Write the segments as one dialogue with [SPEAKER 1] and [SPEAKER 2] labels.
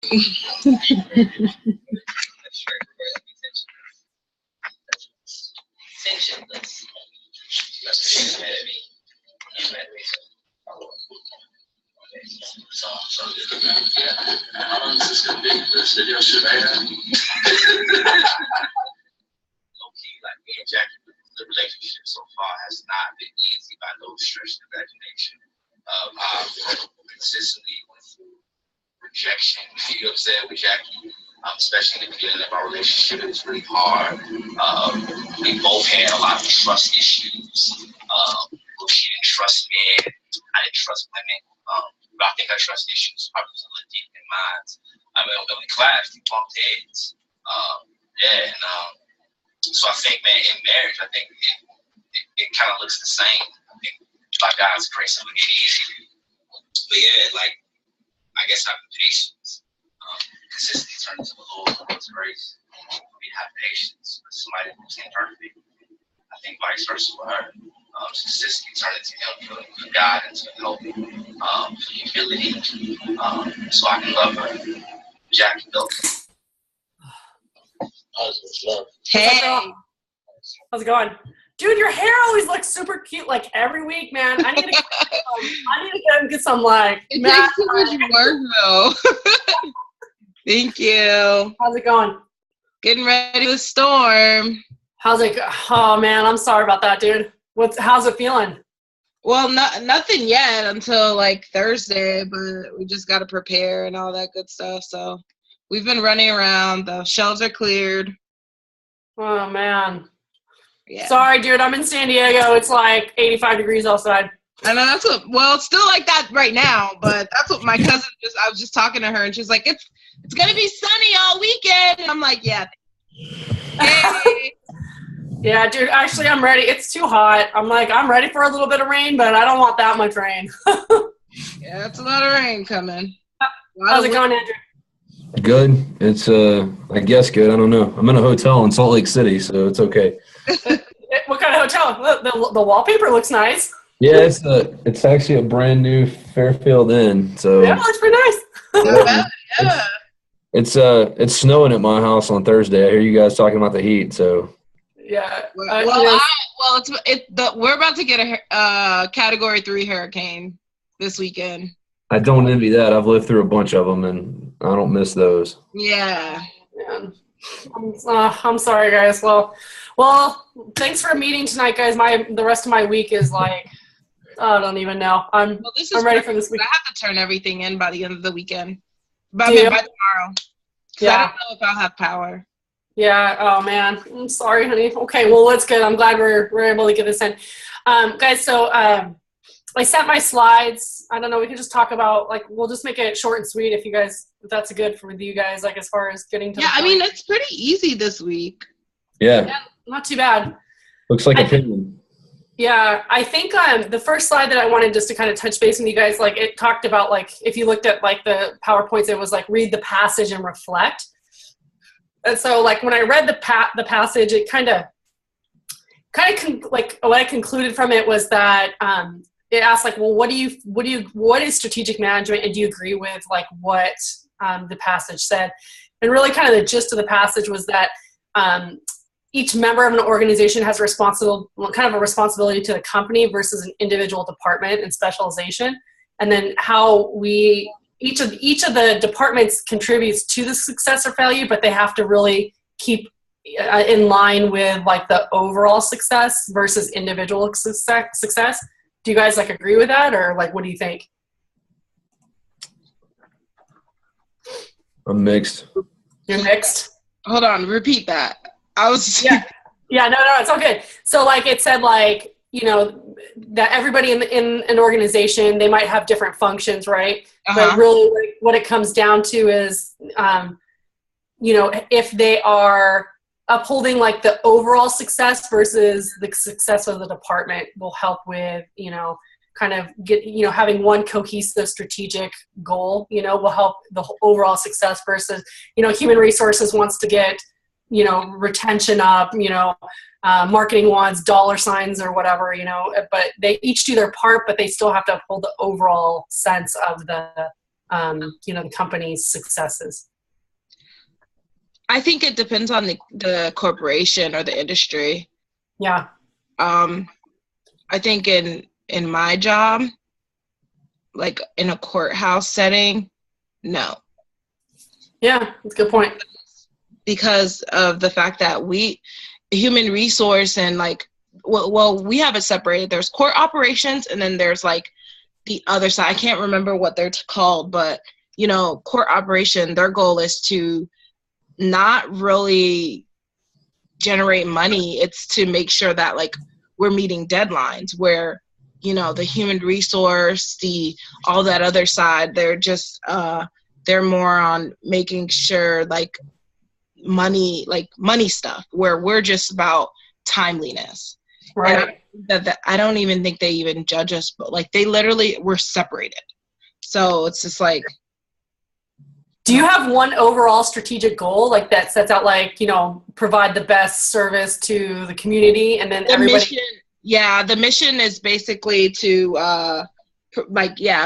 [SPEAKER 1] Tensionless. That's what she's mad at me. He's mad at me. So yeah. How long is this gonna be? This video should air. Low key, like me and Jackie, the relationship so far has not been easy by no stretch of the imagination. I've consistently went through rejection, you know what I'm saying, with Jackie, especially in the beginning of our relationship. It was really hard. We both had a lot of trust issues. She didn't trust men. I didn't trust women. But I think our trust issues probably was a little deep in mine. I mean, when we clashed, we bumped heads. So I think, man, in marriage, I think it kind of looks the same. I think by God's grace, it would get easier. But yeah, like, I guess having patience, consistency turns to the Lord's grace. We have patience with somebody who's imperfect. I think vice versa with her. Consistency turned into him for guidance, for help, for humility, so I can love her. Jackie built.
[SPEAKER 2] Hey, how's it going? Dude, your hair always looks super cute, like every week, man. I need to get some like.
[SPEAKER 3] It takes too much work, though. Thank you.
[SPEAKER 2] How's it going?
[SPEAKER 3] Getting ready for the storm.
[SPEAKER 2] How's it? Oh man, I'm sorry about that, dude. How's it feeling?
[SPEAKER 3] Well, nothing yet until like Thursday, but we just got to prepare and all that good stuff. So we've been running around. The shelves are cleared.
[SPEAKER 2] Oh man.
[SPEAKER 3] Yeah.
[SPEAKER 2] Sorry, dude. I'm in San Diego. It's like 85 degrees outside.
[SPEAKER 3] I know it's still like that right now, but that's what my cousin I was just talking to her and she's like, it's going to be sunny all weekend. And I'm like, yeah. Hey.
[SPEAKER 2] Yeah, dude, actually, I'm ready. It's too hot. I'm ready for a little bit of rain, but I don't want that much rain.
[SPEAKER 3] Yeah, it's a lot of rain coming.
[SPEAKER 2] How's it going, Andrew?
[SPEAKER 4] Good. It's, I guess good. I don't know. I'm in a hotel in Salt Lake City, so it's okay.
[SPEAKER 2] What kind of hotel? The wallpaper looks nice.
[SPEAKER 4] Yeah, it's actually a brand new Fairfield Inn. So
[SPEAKER 2] yeah, it looks pretty nice.
[SPEAKER 3] Yeah.
[SPEAKER 4] It's snowing at my house on Thursday. I hear you guys talking about the heat, so.
[SPEAKER 2] Yeah.
[SPEAKER 3] We're about to get a Category 3 hurricane this weekend.
[SPEAKER 4] I don't envy that. I've lived through a bunch of them, and I don't miss those.
[SPEAKER 3] Yeah.
[SPEAKER 2] I'm sorry, guys. Well, thanks for meeting tonight, guys. The rest of my week is like, I don't even know. I'm ready for this week.
[SPEAKER 3] I have to turn everything in by the end of the weekend. By tomorrow. Yeah. I don't know if I'll have power.
[SPEAKER 2] Yeah. Oh man. I'm sorry, honey. Okay. Well, that's good. I'm glad we're able to get this in, guys. So I sent my slides. I don't know. We can just talk about we'll just make it short and sweet if that's good for you guys. Like as far as getting to.
[SPEAKER 3] Yeah. I mean, it's pretty easy this week.
[SPEAKER 4] Yeah.
[SPEAKER 2] Not too bad.
[SPEAKER 4] Looks like a opinion.
[SPEAKER 2] Yeah, I think the first slide that I wanted just to kind of touch base with you guys, it talked about if you looked at the PowerPoints, it was read the passage and reflect. And so when I read the passage, it kind of what I concluded from it was that it asked well, what is strategic management, and do you agree with what the passage said? And really kind of the gist of the passage was that each member of an organization has a responsibility to the company versus an individual department and specialization, and then how each of the departments contributes to the success or failure, but they have to really keep in line with the overall success versus individual success. Do you guys agree with that, or what do you think?
[SPEAKER 4] I'm mixed.
[SPEAKER 2] You're mixed?
[SPEAKER 3] Hold on, repeat that. No,
[SPEAKER 2] it's all good. So it said that everybody in an organization, they might have different functions, right? But really what it comes down to is if they are upholding the overall success versus the success of the department will help with kind of get having one cohesive strategic goal will help the overall success versus human resources wants to get retention up, marketing wants dollar signs or whatever, but they each do their part, but they still have to uphold the overall sense of the the company's successes?
[SPEAKER 3] I think it depends on the corporation or the industry.
[SPEAKER 2] Yeah.
[SPEAKER 3] I think in my job, like in a courthouse setting, no.
[SPEAKER 2] Yeah, that's a good point.
[SPEAKER 3] Because of the fact that human resource and like, well, we have it separated. There's court operations, and then there's like the other side. I can't remember what they're called, but court operation, their goal is to not really generate money. It's to make sure that like we're meeting deadlines, where the human resource, all that other side, they're just they're more on making sure like money stuff, where we're just about timeliness.
[SPEAKER 2] Right.
[SPEAKER 3] And I don't even think they even judge us, but like we're separated. So it's just like,
[SPEAKER 2] do you have one overall strategic goal like that sets out like, provide the best service to the community, and then everybody?
[SPEAKER 3] The mission is basically to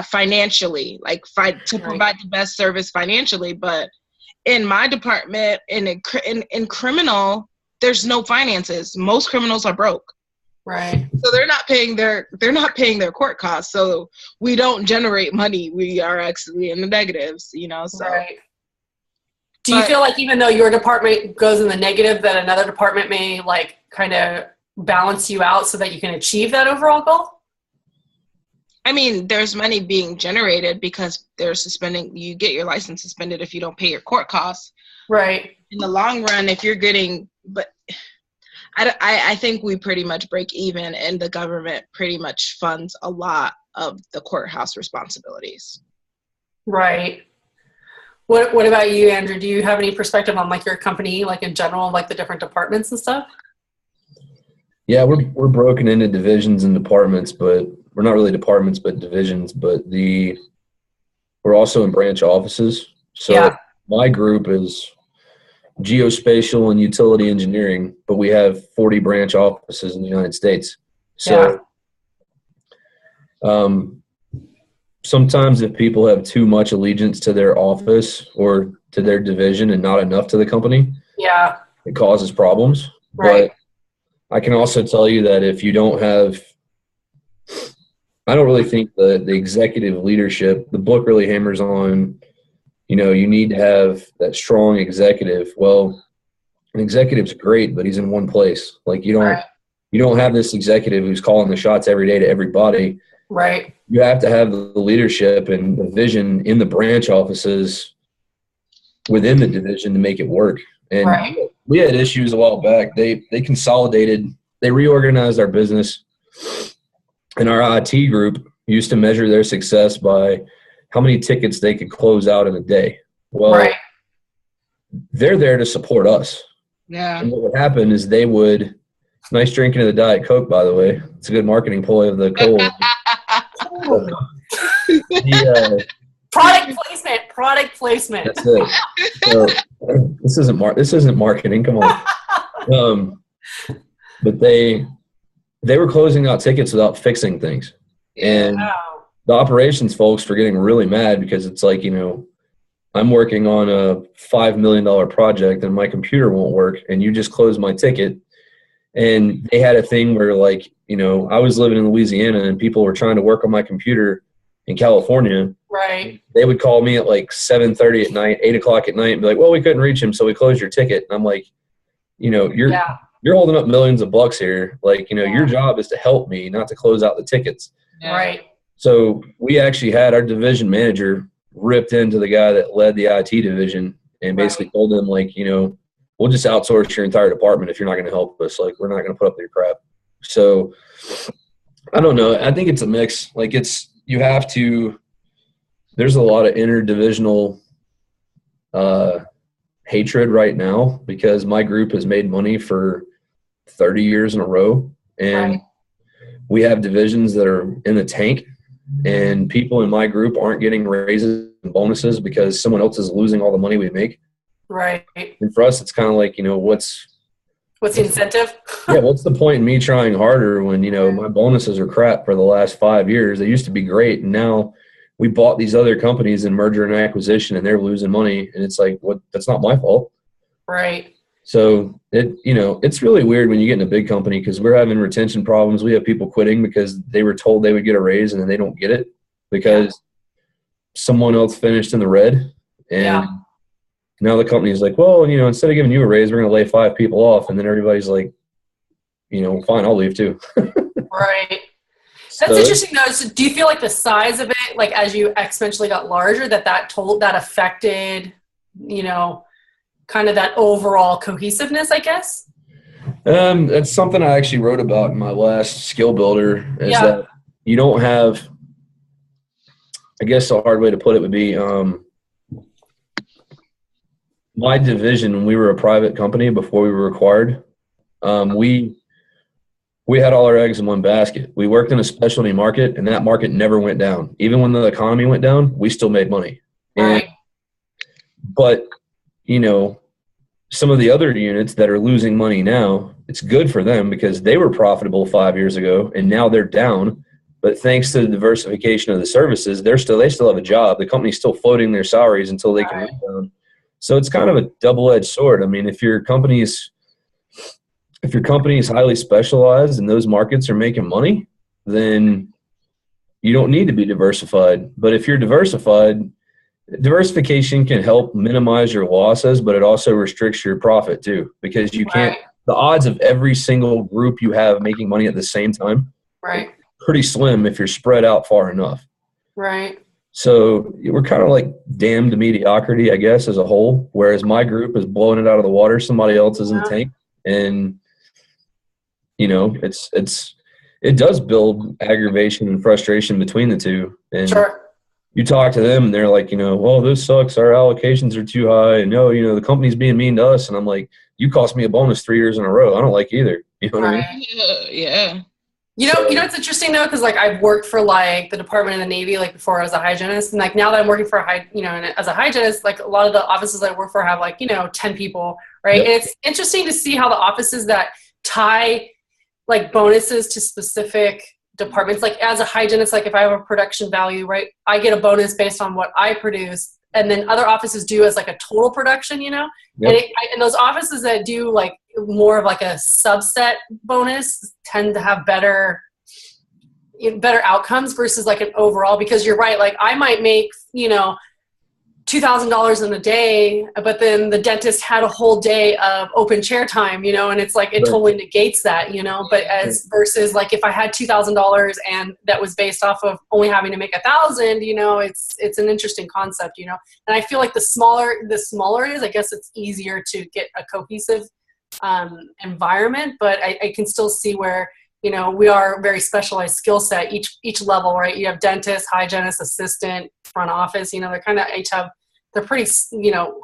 [SPEAKER 3] financially, like to provide the best service financially. But in my department, in criminal, there's no finances. Most criminals are broke.
[SPEAKER 2] Right.
[SPEAKER 3] So they're not paying their court costs. So we don't generate money. We are actually in the negatives, so.
[SPEAKER 2] Right. Do you feel like even though your department goes in the negative, that another department may like kind of balance you out so that you can achieve that overall goal?
[SPEAKER 3] I mean, there's money being generated because you get your license suspended if you don't pay your court costs.
[SPEAKER 2] Right.
[SPEAKER 3] In the long run, if you're but I think we pretty much break even, and the government pretty much funds a lot of the courthouse responsibilities.
[SPEAKER 2] Right. What about you, Andrew? Do you have any perspective on like your company, like in general, like the different departments and stuff?
[SPEAKER 4] Yeah, we're broken into divisions and departments, but we're not really departments, but divisions. But we're also in branch offices. So my group is geospatial and utility engineering, but we have 40 branch offices in the United States. So sometimes if people have too much allegiance to their office or to their division and not enough to the company, it causes problems.
[SPEAKER 2] Right.
[SPEAKER 4] But I can also tell you that if you don't have, I don't really think the executive leadership, the book really hammers on, you need to have that strong executive. Well, an executive's great, but he's in one place. Like you don't have this executive who's calling the shots every day to everybody.
[SPEAKER 2] Right.
[SPEAKER 4] You have to have the leadership and the vision in the branch offices within the division to make it work. And we had issues a while back. They consolidated, they reorganized our business, and our IT group used to measure their success by how many tickets they could close out in a day. Well, they're there to support us.
[SPEAKER 3] Yeah.
[SPEAKER 4] And what would happen is nice drinking of the Diet Coke, by the way. It's a good marketing ploy of the cold.
[SPEAKER 2] Product placement.
[SPEAKER 4] That's it. So, this isn't marketing. Come on. But they were closing out tickets without fixing things, and the operations folks were getting really mad because it's like, I'm working on a $5 million project and my computer won't work, and you just closed my ticket. And they had a thing where, like, I was living in Louisiana and people were trying to work on my computer in California.
[SPEAKER 2] Right.
[SPEAKER 4] They would call me at like 7:30 at night, 8 o'clock at night, and be like, well, we couldn't reach him, so we closed your ticket. And I'm like, you're holding up millions of bucks here. Like, your job is to help me, not to close out the tickets.
[SPEAKER 2] Right.
[SPEAKER 4] So we actually had our division manager ripped into the guy that led the IT division and basically told him, like, we'll just outsource your entire department if you're not going to help us. Like, we're not going to put up with your crap. So I don't know. I think it's a mix. Like, there's a lot of interdivisional hatred right now because my group has made money for 30 years in a row. And we have divisions that are in the tank, and people in my group aren't getting raises and bonuses because someone else is losing all the money we make.
[SPEAKER 2] Right.
[SPEAKER 4] And for us, it's kind of like, what's
[SPEAKER 2] the incentive?
[SPEAKER 4] What's the point in me trying harder when, my bonuses are crap for the last 5 years? They used to be great, and now we bought these other companies in merger and acquisition and they're losing money. And it's like, what? That's not my fault.
[SPEAKER 2] Right.
[SPEAKER 4] So it's really weird when you get in a big company because we're having retention problems. We have people quitting because they were told they would get a raise and then they don't get it because someone else finished in the red. And now the company is like, well, instead of giving you a raise, we're going to lay 5 people off. And then everybody's like, fine, I'll leave too.
[SPEAKER 2] Right. That's interesting though. So do you feel like the size of it, like as you exponentially got larger, that affected, kind of that overall cohesiveness, I guess?
[SPEAKER 4] That's something I actually wrote about in my last skill builder is that you don't have, I guess a hard way to put it would be, my division, when we were a private company before we were acquired, we had all our eggs in one basket. We worked in a specialty market, and that market never went down. Even when the economy went down, we still made money.
[SPEAKER 2] Right.
[SPEAKER 4] But, some of the other units that are losing money now, it's good for them because they were profitable 5 years ago, and now they're down. But thanks to the diversification of the services, they still have a job. The company's still floating their salaries until they can rebound. So it's kind of a double-edged sword. I mean, if your company is highly specialized and those markets are making money, then you don't need to be diversified. But if you're diversified, diversification can help minimize your losses, but it also restricts your profit too, because you can't, the odds of every single group you have making money at the same time, pretty slim if you're spread out far enough.
[SPEAKER 2] Right.
[SPEAKER 4] So we're kind of like damned to mediocrity, I guess, as a whole, whereas my group is blowing it out of the water. Somebody else is in the tank. And, it does build aggravation and frustration between the two. And you talk to them and they're like, well, this sucks. Our allocations are too high. And the company's being mean to us. And I'm like, you cost me a bonus 3 years in a row. I don't like either. You know what I mean?
[SPEAKER 3] Yeah.
[SPEAKER 2] It's interesting though, because like I've worked for like the Department of the Navy, like before I was a hygienist, and like now that I'm working for as a hygienist, like a lot of the offices I work for have like 10 people, right? And it's interesting to see how the offices that tie like bonuses to specific departments, like as a hygienist, like if I have a production value, right, I get a bonus based on what I produce, and then other offices do as like a total production, and those offices that do like more of like a subset bonus tend to have better outcomes versus like an overall, because you're right, like I might make $2,000 in a day, but then the dentist had a whole day of open chair time, and it's like it totally negates that, but versus like if I had $2,000 and that was based off of only having to make 1,000, it's an interesting concept, and I feel like the smaller it is, I guess it's easier to get a cohesive environment, but I can still see where we are a very specialized skill set, each level, right? You have dentist, hygienist, assistant, front office, they're kind of they're pretty,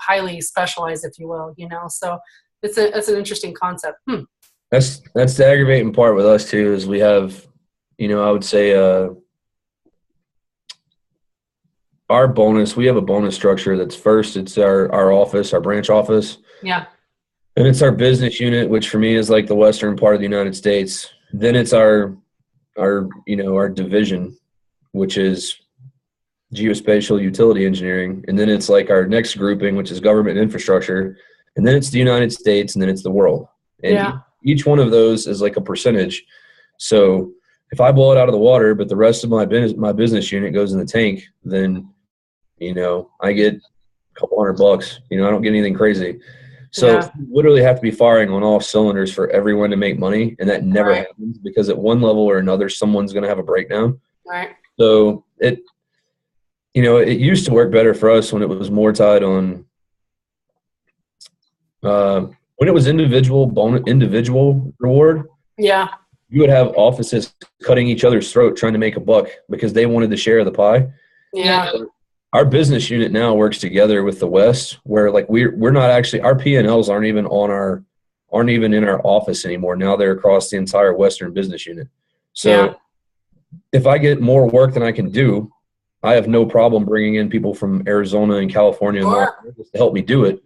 [SPEAKER 2] highly specialized, if you will, so it's an interesting concept.
[SPEAKER 4] That's the aggravating part with us too, is we have, I would say, our bonus, we have a bonus structure that's first, it's our office, our branch office.
[SPEAKER 2] Yeah.
[SPEAKER 4] And it's our business unit, which for me is like the western part of the United States. Then it's our division, which is geospatial utility engineering. And then it's like our next grouping, which is government infrastructure. And then it's the United States, and then it's the world. And each one of those is like a percentage. So if I blow it out of the water, but the rest of my business unit goes in the tank, then, I get a couple $100. I don't get anything crazy. So you literally have to be firing on all cylinders for everyone to make money, and that never happens, because at one level or another, someone's going to have a breakdown.
[SPEAKER 2] Right.
[SPEAKER 4] So it used to work better for us when it was more tied on when it was individual reward.
[SPEAKER 2] Yeah.
[SPEAKER 4] You would have offices cutting each other's throat trying to make a buck because they wanted the share of the pie.
[SPEAKER 2] Yeah.
[SPEAKER 4] Our business unit now works together with the West, where like we're not actually, our P&Ls aren't even in our office anymore. Now they're across the entire Western business unit. So if I get more work than I can do, I have no problem bringing in people from Arizona and California and Las Vegas to help me do it,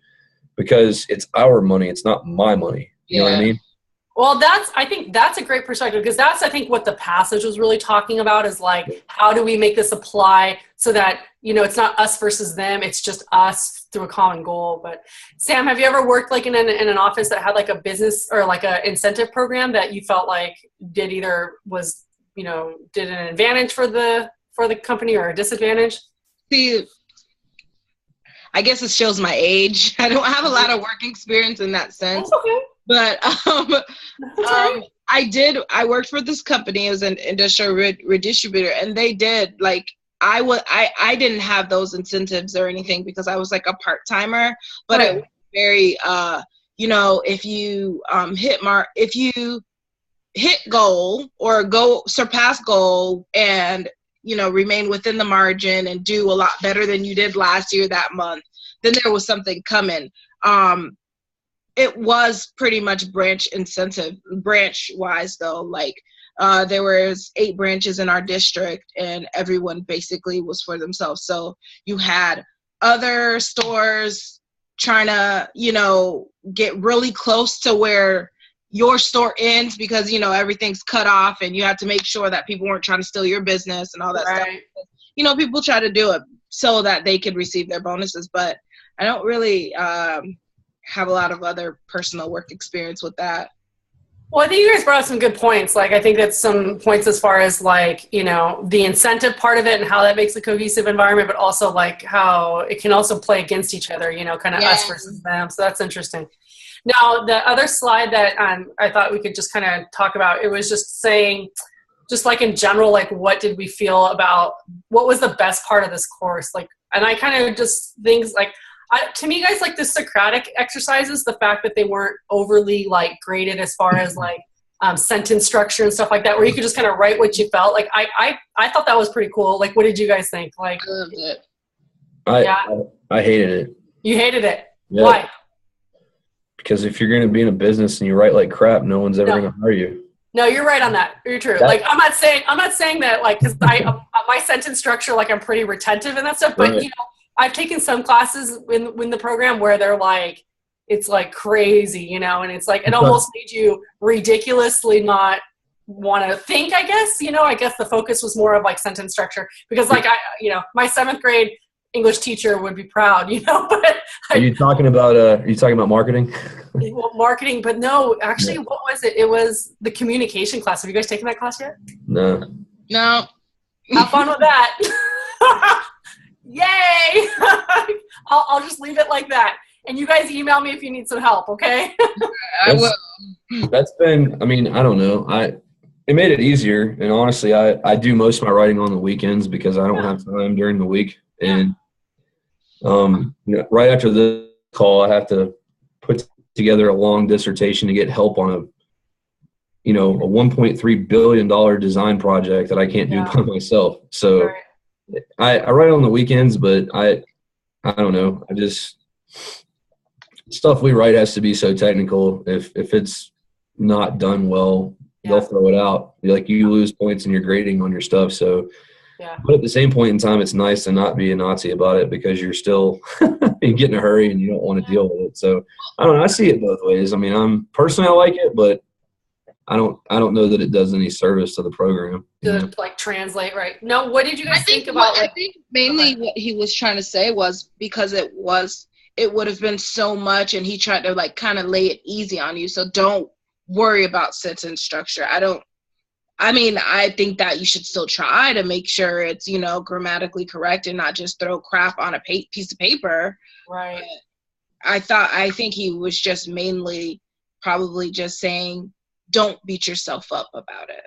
[SPEAKER 4] because it's our money. It's not my money. You know what I mean?
[SPEAKER 2] Well, I think that's a great perspective, because that's, I think, what the passage was really talking about, is like, how do we make this apply so that, it's not us versus them, it's just us through a common goal. But Sam, have you ever worked like in an office that had like a business or like a incentive program that you felt like did an advantage for the company or a disadvantage?
[SPEAKER 3] See, I guess it shows my age. I don't have a lot of work experience in that sense.
[SPEAKER 2] That's okay.
[SPEAKER 3] But I worked for this company as an industrial redistributor, and they did like, I didn't have those incentives or anything because I was like a part-timer, but
[SPEAKER 2] right.
[SPEAKER 3] It was very, if you hit goal or go surpass goal and, remain within the margin and do a lot better than you did last year that month, then there was something coming. It was pretty much branch wise though. Like there was 8 branches in our district, and everyone basically was for themselves. So you had other stores trying to, get really close to where your store ends because, everything's cut off, and you have to make sure that people weren't trying to steal your business and all that
[SPEAKER 2] right.
[SPEAKER 3] stuff. People try to do it so that they could receive their bonuses, but I don't really have a lot of other personal work experience with that.
[SPEAKER 2] Well, I think you guys brought up some good points. Like, I think that's some points as far as like, the incentive part of it and how that makes a cohesive environment, but also like how it can also play against each other, kind of us versus them. So that's interesting. Now, the other slide that I thought we could just kind of talk about, it was just saying, just like in general, like what did we feel about, what was the best part of this course? Like, and I kind of just things like, to me, guys, like the Socratic exercises, the fact that they weren't overly like graded as far as like sentence structure and stuff like that, where you could just kind of write what you felt. Like I thought that was pretty cool. Like, what did you guys think? Like,
[SPEAKER 3] I loved it.
[SPEAKER 4] I hated it.
[SPEAKER 2] You hated it.
[SPEAKER 4] Yeah.
[SPEAKER 2] Why?
[SPEAKER 4] Because if you're going to be in a business and you write like crap, no one's ever going to hire you.
[SPEAKER 2] No, you're right on that. You're true. Like, I'm not saying that like, because my sentence structure, like I'm pretty retentive and that stuff, but
[SPEAKER 4] right.
[SPEAKER 2] I've taken some classes in the program where they're like, it's like crazy, and it's like, it almost made you ridiculously not want to think, I guess, I guess the focus was more of like sentence structure, because like, my 7th grade English teacher would be proud, but
[SPEAKER 4] are you talking about marketing?
[SPEAKER 2] Well, marketing, but no, actually, what was it? It was the communication class. Have you guys taken that class yet?
[SPEAKER 4] No.
[SPEAKER 2] Have fun with that. Yay! I'll just leave it like that. And you guys email me if you need some help, okay?
[SPEAKER 3] I will.
[SPEAKER 4] That's been, I don't know. It made it easier. And honestly, I do most of my writing on the weekends because I don't have time during the week. And right after this call, I have to put together a long dissertation to get help on a $1.3 billion design project that I can't do by myself. So
[SPEAKER 2] right.
[SPEAKER 4] I write on the weekends, but I don't know. I just, stuff we write has to be so technical. If it's not done well, they'll throw it out. Like, you lose points in your grading on your stuff. So, but at the same point in time, it's nice to not be a Nazi about it, because you're still you get in a hurry and you don't want to deal with it. So I don't know. I see it both ways. I'm personally, I like it, but I don't know that it does any service to the program.
[SPEAKER 2] To like translate, right? No, what did you guys think about?
[SPEAKER 3] I think mainly what he was trying to say was because it would have been so much, and he tried to like kind of lay it easy on you. So don't worry about sentence structure. I think that you should still try to make sure it's, grammatically correct and not just throw crap on a piece of paper.
[SPEAKER 2] Right.
[SPEAKER 3] But I think he was just mainly probably just saying, don't beat yourself up about it.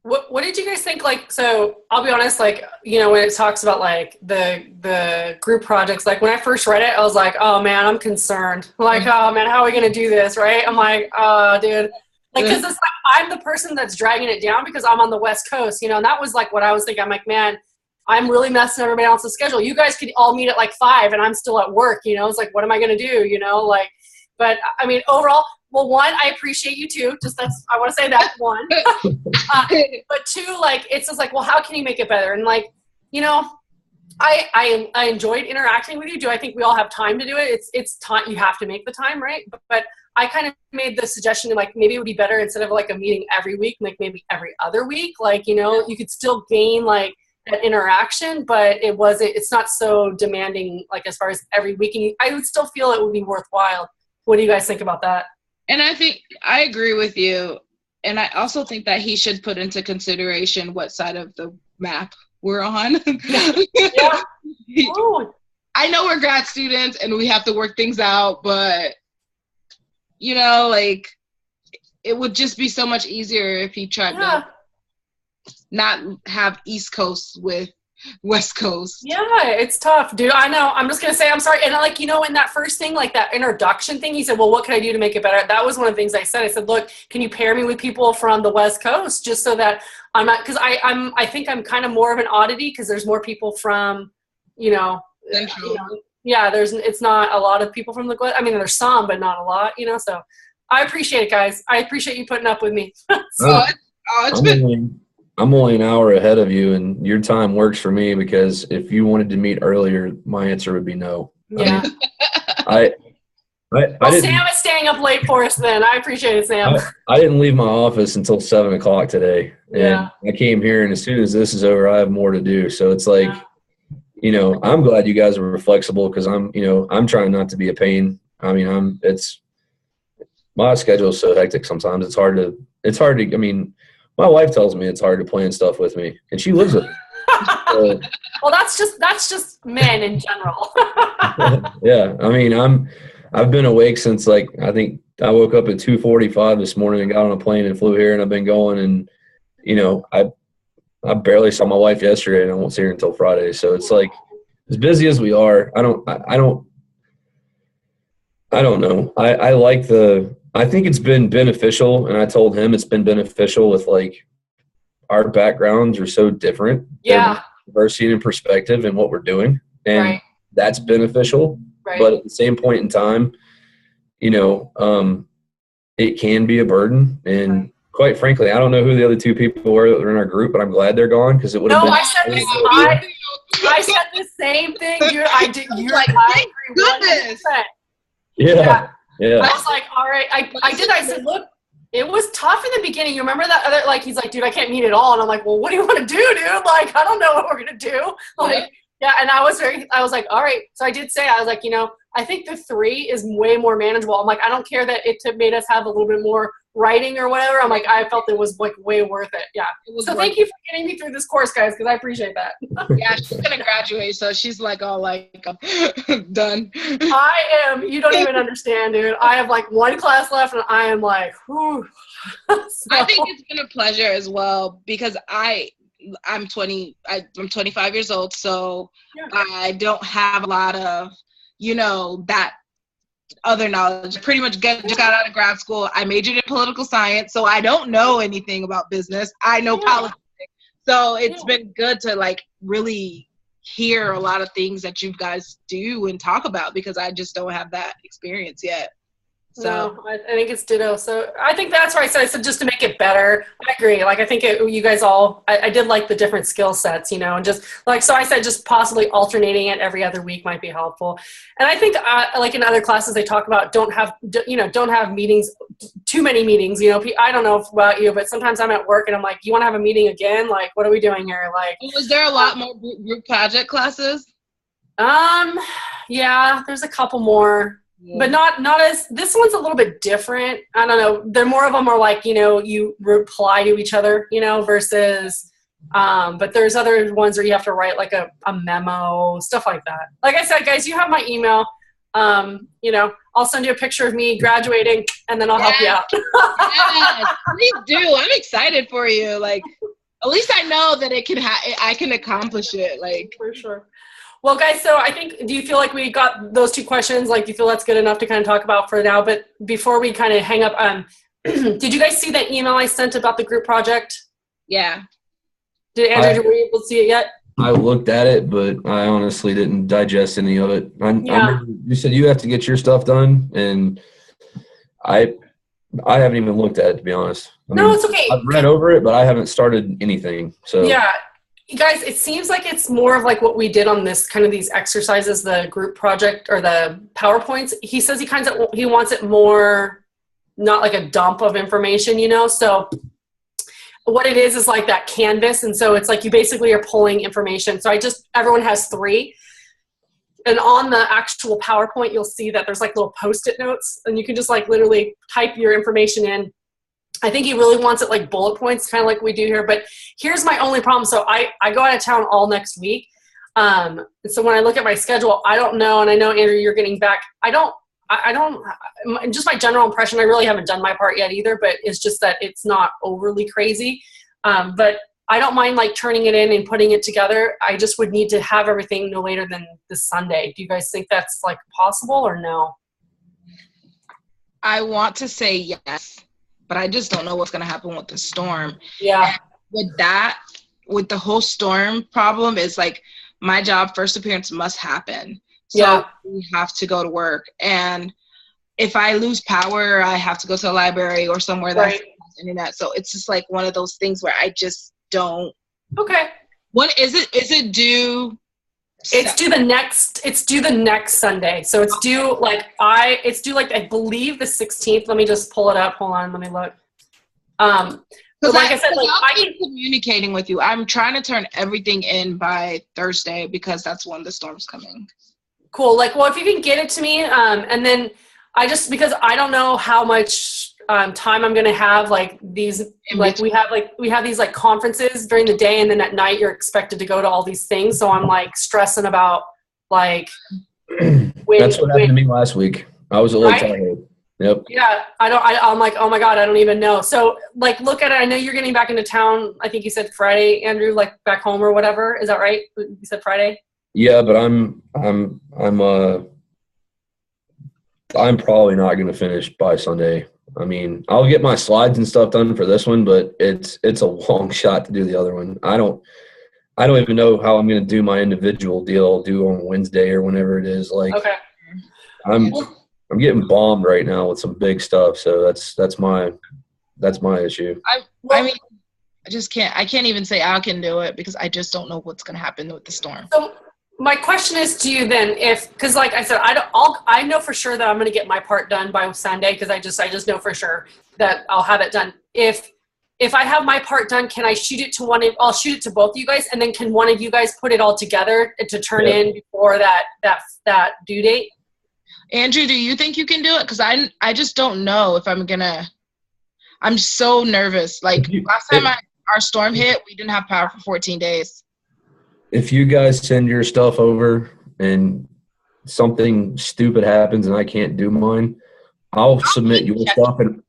[SPEAKER 2] What did you guys think? Like, so I'll be honest, like, when it talks about like the group projects, like when I first read it, I was like, oh man, I'm concerned. Like, oh man, how are we going to do this? Right. I'm like, oh dude. Like, cause it's like, I'm the person that's dragging it down because I'm on the West Coast, and that was like what I was thinking. I'm like, man, I'm really messing everybody else's schedule. You guys could all meet at like 5 and I'm still at work, it's like, what am I going to do? But overall, well, one, I appreciate you too. I want to say that, one. But two, like, it's just like, well, how can you make it better? And like, I enjoyed interacting with you. Do I think we all have time to do it? It's time. You have to make the time, right? But I kind of made the suggestion like maybe it would be better instead of like a meeting every week, like maybe every other week. Like, you know, you could still gain like that interaction, but it's not so demanding like as far as every week. And I would still feel it would be worthwhile. What do you guys think about that?
[SPEAKER 3] And I think I agree with you. And I also think that he should put into consideration what side of the map we're on.
[SPEAKER 2] Yeah. Oh.
[SPEAKER 3] I know we're grad students and we have to work things out, but you know, like it would just be so much easier if he tried to not have East Coast with West Coast.
[SPEAKER 2] Yeah, it's tough, dude. I know. I'm just going to say I'm sorry. And like, you know, in that first thing, like that introduction thing, he said, well, what can I do to make it better? That was one of the things I said. I said, look, can you pair me with people from the West Coast just so that I'm not, because I think I'm kind of more of an oddity because there's more people from,
[SPEAKER 3] Central.
[SPEAKER 2] Yeah, it's not a lot of people from the West. I mean, there's some, but not a lot, so I appreciate it, guys. I appreciate you putting up with me.
[SPEAKER 4] I'm only an hour ahead of you, and your time works for me because if you wanted to meet earlier, my answer would be no.
[SPEAKER 2] Yeah.
[SPEAKER 4] I didn't,
[SPEAKER 2] Sam is staying up late for us then. I appreciate it, Sam.
[SPEAKER 4] I didn't leave my office until 7 o'clock today. And I came here, and as soon as this is over, I have more to do. So it's like, I'm glad you guys were flexible because I'm trying not to be a pain. I mean, my schedule is so hectic sometimes. It's hard to, I mean, my wife tells me it's hard to plan stuff with me, and she lives with me.
[SPEAKER 2] Well, that's just men in general.
[SPEAKER 4] Yeah. I mean, I've been awake since I think I woke up at 2:45 this morning and got on a plane and flew here, and I've been going, and I barely saw my wife yesterday, and I won't see her until Friday. So it's like, as busy as we are, I don't know. I think it's been beneficial, and I told him it's been beneficial with our backgrounds are so different.
[SPEAKER 2] Yeah.
[SPEAKER 4] Diversity and perspective in what we're doing. And that's beneficial.
[SPEAKER 2] Right.
[SPEAKER 4] But at the same point in time, it can be a burden. And quite frankly, I don't know who the other two people were that were in our group, but I'm glad they're gone because it would have been.
[SPEAKER 2] I said the same thing, dude. I did. You're like,
[SPEAKER 3] thank goodness.
[SPEAKER 4] Yeah.
[SPEAKER 2] I was like, all right. I said, look, it was tough in the beginning. You remember that other, he's like, dude, I can't meet at all. And I'm like, well, what do you want to do, dude? I don't know what we're going to do. And I was like, all right. So I did say, I was like, I think the 3 is way more manageable. I'm like, I don't care that it made us have a little bit more writing or whatever. I'm like, I felt it was way worth it. Yeah. So thank you for getting me through this course, guys, because I appreciate that.
[SPEAKER 3] Yeah, she's gonna graduate, so she's all done.
[SPEAKER 2] You don't even understand, dude. I have 1 class left, and I am like, whew. So.
[SPEAKER 3] I think it's been a pleasure as well because I'm 25 years old, so I don't have a lot of that other knowledge. I pretty much just got out of grad school. I majored in political science, so I don't know anything about business. I know politics. So it's been good to really hear a lot of things that you guys do and talk about because I just don't have that experience yet. So
[SPEAKER 2] no, I think it's ditto. So I think that's why I said just to make it better. I agree. I think you guys all, I did like the different skill sets, and just so I said just possibly alternating it every other week might be helpful. And I think in other classes they talk about don't have meetings, too many meetings. I don't know about you, but sometimes I'm at work and I'm like, you want to have a meeting again? What are we doing here?
[SPEAKER 3] Was there a lot more group project classes?
[SPEAKER 2] Yeah, there's a couple more. Yeah. But not as, this one's a little bit different. I don't know. They're more of them are you reply to each other, versus, but there's other ones where you have to write a memo, stuff like that. Like I said, guys, you have my email. I'll send you a picture of me graduating and then I'll help you out.
[SPEAKER 3] Yes, please do. I'm excited for you. At least I know that I can accomplish it. For sure.
[SPEAKER 2] Well, guys, so I think, do you feel like we got those 2 questions? Do you feel that's good enough to kind of talk about for now? But before we kind of hang up, did you guys see that email I sent about the group project?
[SPEAKER 3] Yeah.
[SPEAKER 2] Andrew, were you able to see it yet?
[SPEAKER 4] I looked at it, but I honestly didn't digest any of it. You said you have to get your stuff done, and I haven't even looked at it, to be honest.
[SPEAKER 2] It's okay.
[SPEAKER 4] I've read over it, but I haven't started anything. So
[SPEAKER 2] yeah. You guys, it seems like it's more of what we did on this kind of these exercises, the group project or the PowerPoints. He says he wants it more not like a dump of information, you know? So what it is like that canvas. And so it's like you basically are pulling information. So everyone has 3. And on the actual PowerPoint, you'll see that there's like little Post-it notes, and you can just like literally type your information in. I think he really wants it like bullet points, kind of like we do here. But here's my only problem. So I go out of town all next week. So when I look at my schedule, I don't know. And I know, Andrew, you're getting back. I don't, just my general impression, I really haven't done my part yet either, but it's just that it's not overly crazy. But I don't mind like turning it in and putting it together. I just would need to have everything no later than this Sunday. Do you guys think that's like possible or no?
[SPEAKER 3] I want to say yes, but I just don't know what's going to happen with the storm.
[SPEAKER 2] Yeah.
[SPEAKER 3] And with the whole storm problem is like my job first appearance must happen. So we have to go to work. And if I lose power, I have to go to the library or somewhere that's internet. So it's just like one of those things where I just don't.
[SPEAKER 2] Okay.
[SPEAKER 3] When is it? Is it due?
[SPEAKER 2] It's due the next Sunday. So it's due like I believe the 16th. Let me just pull it up. Hold on, let me look.
[SPEAKER 3] Because
[SPEAKER 2] like I said, like
[SPEAKER 3] I can communicating with you. I'm trying to turn everything in by Thursday because that's when the storm's coming.
[SPEAKER 2] Cool. Like, well, if you can get it to me, and then because I don't know how much time I'm going to have, like these, like we have these like conferences during the day, and then at night you're expected to go to all these things. So I'm like stressing about like.
[SPEAKER 4] That's what happened to me last week. I was a little tired. Yep. Yeah.
[SPEAKER 2] I'm like, oh my God, I don't even know. So like, look at it. I know you're getting back into town. I think you said Friday, Andrew, like back home or whatever. Is that right? You said Friday?
[SPEAKER 4] Yeah, but I'm probably not going to finish by Sunday. I mean, I'll get my slides and stuff done for this one, but it's a long shot to do the other one. I don't even know how I'm going to do my individual deal I'll do on Wednesday or whenever it is. Like,
[SPEAKER 2] okay.
[SPEAKER 4] I'm getting bombed right now with some big stuff, so that's my issue.
[SPEAKER 3] I mean, I can't even say I can do it because I just don't know what's going to happen with the storm.
[SPEAKER 2] So my question is to you then, because like I said, I know for sure that I'm going to get my part done by Sunday because I just know for sure that I'll have it done. If I have my part done, can I shoot it to I'll shoot it to both of you guys, and then can one of you guys put it all together to turn in before that due date?
[SPEAKER 3] Andrew, do you think you can do it? Because I just don't know if I'm so nervous. Like last time our storm hit, we didn't have power for 14 days.
[SPEAKER 4] If you guys send your stuff over and something stupid happens and I can't do mine, I'll submit your stuff and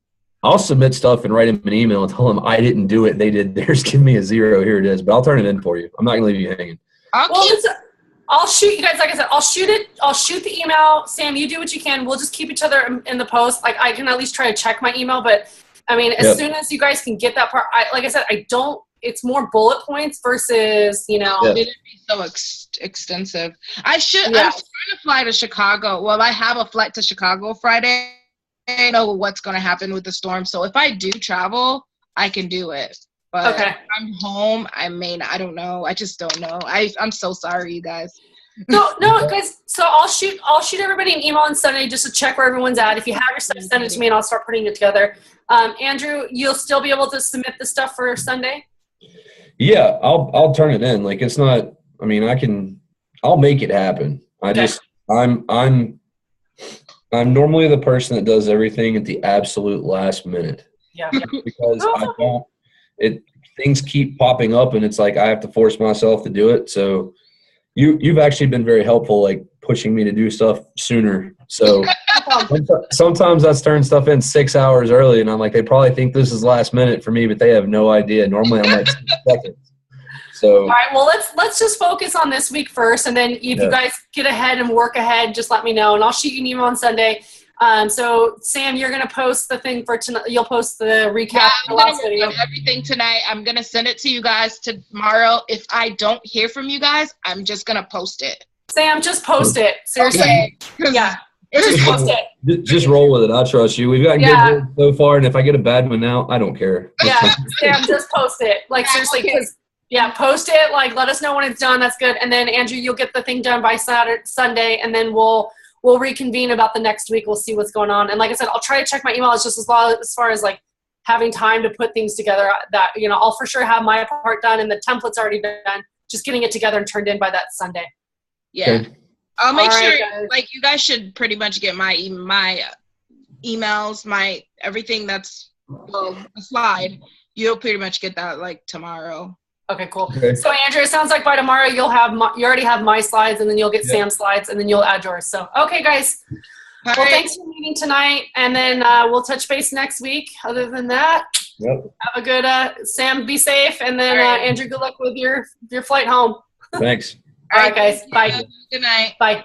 [SPEAKER 4] I'll submit stuff and write them an email and tell them I didn't do it. They did theirs. Give me a 0. Here it is. But I'll turn it in for you. I'm not going to leave you hanging.
[SPEAKER 2] I'll shoot you guys. Like I said, I'll shoot it. I'll shoot the email. Sam, you do what you can. We'll just keep each other in the post. Like I can at least try to check my email. But I mean, as soon as you guys can get that part, like I said, it's more bullet points versus,
[SPEAKER 3] It didn't be so extensive. I'm trying to fly to Chicago. Well, I have a flight to Chicago Friday. I don't know what's going to happen with the storm. So if I do travel, I can do it. But if I'm home, I don't know. I just don't know. I'm so sorry, you guys.
[SPEAKER 2] No, guys. So I'll shoot everybody an email on Sunday just to check where everyone's at. If you have your stuff, send it to me and I'll start putting it together. Andrew, you'll still be able to submit the stuff for Sunday?
[SPEAKER 4] Yeah, I'll turn it in. Like it's not. I mean, I'll make it happen. I'm normally the person that does everything at the absolute last minute.
[SPEAKER 2] Yeah.
[SPEAKER 4] Because things keep popping up and it's like I have to force myself to do it. So you've actually been very helpful, like pushing me to do stuff sooner. So sometimes I turn stuff in 6 hours early and I'm like, they probably think this is last minute for me, but they have no idea. Normally I'm like 6 seconds. So
[SPEAKER 2] all right, well let's just focus on this week first, and then if you guys get ahead and work ahead, just let me know and I'll shoot you an email on Sunday. So Sam, you're gonna post the thing for tonight. You'll post the recap.
[SPEAKER 3] Yeah, I'm gonna work on everything tonight. I'm gonna send it to you guys tomorrow. If I don't hear from you guys, I'm just gonna post it.
[SPEAKER 2] Sam, just post it. Seriously.
[SPEAKER 3] Okay.
[SPEAKER 2] Yeah. Just post it.
[SPEAKER 4] Just roll with it. I trust you. We've gotten good so far, and if I get a bad one now, I don't care.
[SPEAKER 2] Yeah, Sam, just post it. Like seriously, because post it. Like let us know when it's done. That's good. And then Andrew, you'll get the thing done by Sunday, and then we'll we'll reconvene about the next week. We'll see what's going on. And like I said, I'll try to check my emails just as far as like having time to put things together that, you know, I'll for sure have my part done and the template's already done. Just getting it together and turned in by that Sunday.
[SPEAKER 3] Yeah.
[SPEAKER 4] Okay.
[SPEAKER 3] I'll make
[SPEAKER 2] All right,
[SPEAKER 3] sure,
[SPEAKER 2] guys.
[SPEAKER 3] like, you guys should pretty much get my emails, my everything that's a slide. You'll pretty much get that like tomorrow.
[SPEAKER 2] Okay, cool.
[SPEAKER 4] Okay.
[SPEAKER 2] So Andrew, it sounds like by tomorrow you already have my slides, and then you'll get Sam's slides, and then you'll add yours. So, okay, guys.
[SPEAKER 3] All
[SPEAKER 2] Well,
[SPEAKER 3] right.
[SPEAKER 2] thanks for meeting tonight, and then we'll touch base next week. Other than that,
[SPEAKER 4] Yep.
[SPEAKER 2] have a good Sam. Be safe, and then
[SPEAKER 3] All right.
[SPEAKER 2] Andrew, good luck with your flight home.
[SPEAKER 4] Thanks.
[SPEAKER 2] All right, guys. Bye.
[SPEAKER 3] Good night.
[SPEAKER 2] Bye.